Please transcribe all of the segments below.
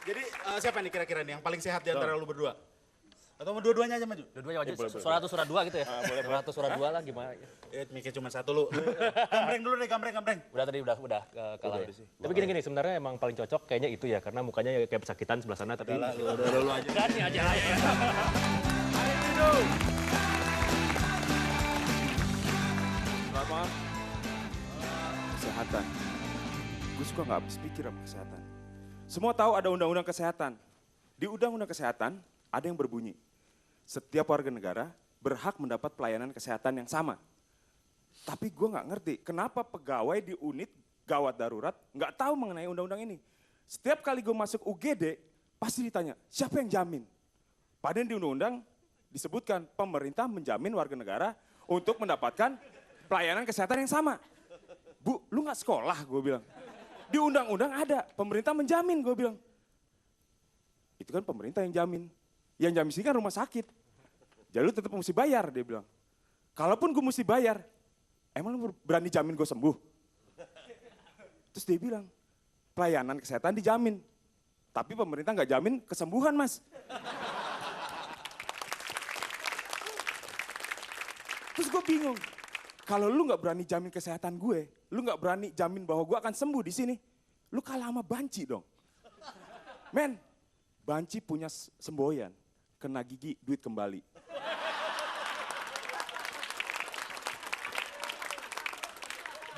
Jadi siapa nih kira-kira nih yang paling sehat di antara lu berdua? Atau mau dua-duanya aja maju? Dua-duanya wajib surat satu surat dua gitu ya? Surat satu surat dua lah gimana? Mikir cuma satu lu. Gambreng dulu deh, gambreng. Udah tadi udah kalah ya. Tapi gini sebenarnya emang paling cocok kayaknya itu ya karena mukanya kayak pesakitan sebelah sana tapi udah lu aja. Berani aja lah ya. Selamat malam. Kesehatan. Gue suka nggak habis pikir sama kesehatan. Semua tahu ada undang-undang kesehatan. Di undang-undang kesehatan ada yang berbunyi. Setiap warga negara berhak mendapat pelayanan kesehatan yang sama. Tapi gue nggak ngerti kenapa pegawai di unit gawat darurat nggak tahu mengenai undang-undang ini. Setiap kali gue masuk UGD pasti ditanya siapa yang jamin. Padahal di undang-undang disebutkan pemerintah menjamin warga negara untuk mendapatkan pelayanan kesehatan yang sama. Bu, lu nggak sekolah, gue bilang. Di undang-undang ada, pemerintah menjamin, gue bilang. Itu kan pemerintah yang jamin. Yang jamin sih kan rumah sakit. Jadi lu tetap mesti bayar, dia bilang. Kalaupun gue mesti bayar, emang lu berani jamin gue sembuh? Terus dia bilang, pelayanan kesehatan dijamin. Tapi pemerintah nggak jamin kesembuhan, Mas. Terus gue bingung. Kalau lu nggak berani jamin kesehatan gue, lu nggak berani jamin bahwa gue akan sembuh di sini, lu kalah sama Banci dong. Men, Banci punya semboyan, kena gigi duit kembali.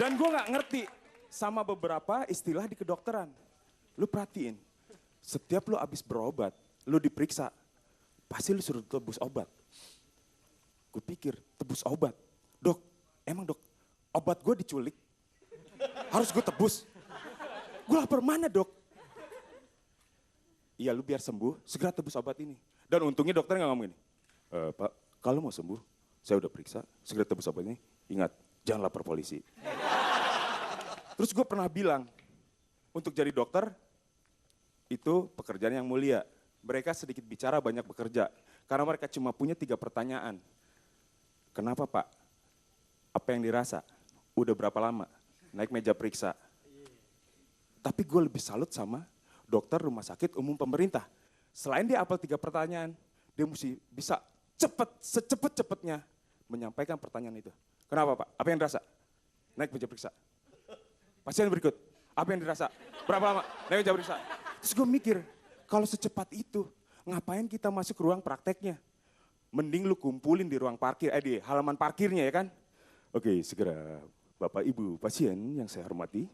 Dan gue nggak ngerti sama beberapa istilah di kedokteran. Lu perhatiin, setiap lu abis berobat, lu diperiksa, pasti lu suruh tebus obat. Gue pikir, tebus obat, dok. Emang dok, obat gue diculik, harus gue tebus. Gue lapar mana dok? Iya lu biar sembuh, segera tebus obat ini. Dan untungnya dokter nggak ngomong ini. Pak, kalau mau sembuh, saya udah periksa, segera tebus obat ini. Ingat, jangan lapor polisi. Terus gue pernah bilang, untuk jadi dokter, itu pekerjaan yang mulia. Mereka sedikit bicara, banyak bekerja. Karena mereka cuma punya 3 pertanyaan. Kenapa Pak? Apa yang dirasa? Udah berapa lama? Naik meja periksa. Tapi gue lebih salut sama dokter rumah sakit umum pemerintah. Selain dia apel 3 pertanyaan, dia mesti bisa secepat-cepatnya menyampaikan pertanyaan itu. Kenapa Pak? Apa yang dirasa? Naik meja periksa. Pasien berikut, apa yang dirasa? Berapa lama? Naik meja periksa. Terus gue mikir, kalau secepat itu, ngapain kita masuk ke ruang prakteknya? Mending lu kumpulin di ruang parkir, di halaman parkirnya ya kan? Oke, segera Bapak Ibu pasien yang saya hormati,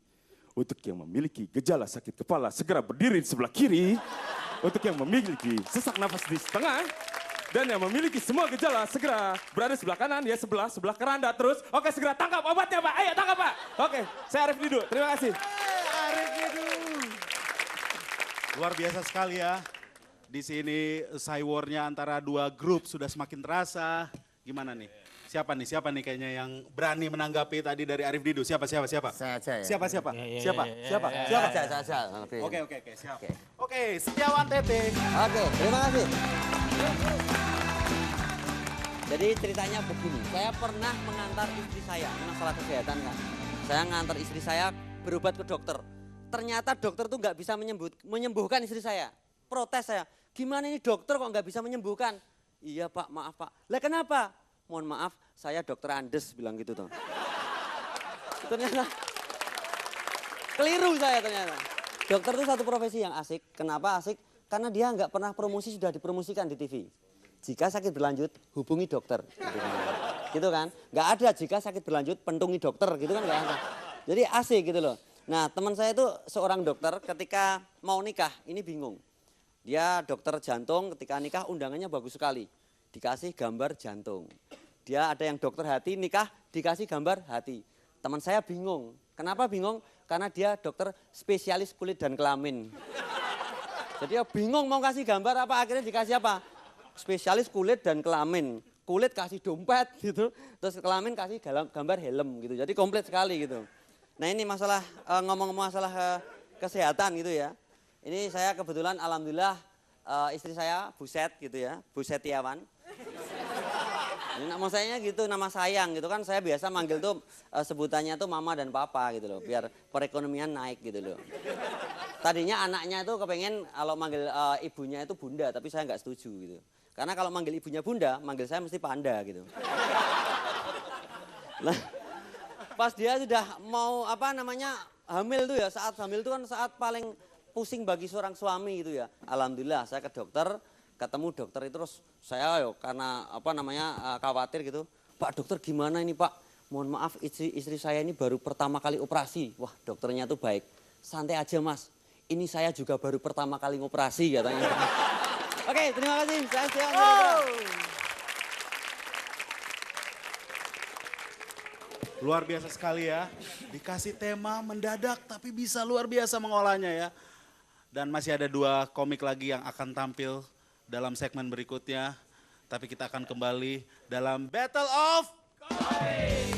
untuk yang memiliki gejala sakit kepala segera berdiri di sebelah kiri, untuk yang memiliki sesak nafas di setengah, dan yang memiliki semua gejala segera berada sebelah kanan, ya sebelah keranda terus. Oke, segera tangkap obatnya Pak, ayo tangkap Pak. Oke, saya Arif Didu, terima kasih. Arif Didu. Luar biasa sekali ya. Di sini cywarnya antara 2 grup sudah semakin terasa. Gimana nih? Siapa nih kayaknya yang berani menanggapi tadi dari Arif Didu? Siapa? Saya aja ya. Siapa? Siapa? Saya. Oke, siap. Oke, Setiawan Tete. Oke, terima kasih. Jadi ceritanya begini, saya pernah mengantar istri saya, ini masalah kesehatan kan. Saya ngantar istri saya berobat ke dokter. Ternyata dokter tuh nggak bisa menyembuhkan istri saya. Protes saya, gimana ini dokter kok nggak bisa menyembuhkan? Iya Pak, maaf Pak. Lah kenapa? Mohon maaf, saya dokter Andes bilang gitu tuh. Ternyata keliru saya ternyata. Dokter itu satu profesi yang asik. Kenapa asik? Karena dia nggak pernah promosi, sudah dipromosikan di TV. Jika sakit berlanjut, hubungi dokter. Gitu kan? Nggak ada jika sakit berlanjut, pentungi dokter. Gitu kan nggak ada. Jadi asik gitu loh. Nah teman saya itu seorang dokter ketika mau nikah, ini bingung. Dia dokter jantung, ketika nikah undangannya bagus sekali. Dikasih gambar jantung. Dia ada yang dokter hati, nikah dikasih gambar hati. Teman saya bingung. Kenapa bingung? Karena dia dokter spesialis kulit dan kelamin. Jadi dia bingung mau kasih gambar apa, akhirnya dikasih apa? Spesialis kulit dan kelamin. Kulit kasih dompet gitu, terus kelamin kasih gambar helm gitu. Jadi komplit sekali gitu. Nah ini masalah, ngomong-ngomong masalah kesehatan gitu ya. Ini saya kebetulan alhamdulillah istri saya Buset gitu ya, Bu Setiawan. Ini nama sayanya gitu, nama sayang gitu kan. Saya biasa manggil tuh sebutannya tuh mama dan papa gitu loh, biar perekonomian naik gitu loh. Tadinya anaknya itu kepengen kalau manggil ibunya itu bunda, tapi saya nggak setuju gitu. Karena kalau manggil ibunya bunda, manggil saya mesti panda gitu. Nah, pas dia sudah mau hamil tuh ya, saat hamil itu kan saat paling pusing bagi seorang suami gitu ya. Alhamdulillah saya ke dokter, ketemu dokter itu terus saya karena khawatir gitu. Pak dokter gimana ini Pak? Mohon maaf istri saya ini baru pertama kali operasi. Wah dokternya tuh baik. Santai aja Mas. Ini saya juga baru pertama kali ngoperasi katanya. Oke, terima kasih. Saya siap. Luar biasa sekali ya. Dikasih tema mendadak tapi bisa luar biasa mengolahnya ya. Dan masih ada 2 komik lagi yang akan tampil dalam segmen berikutnya. Tapi kita akan kembali dalam Battle of Komik.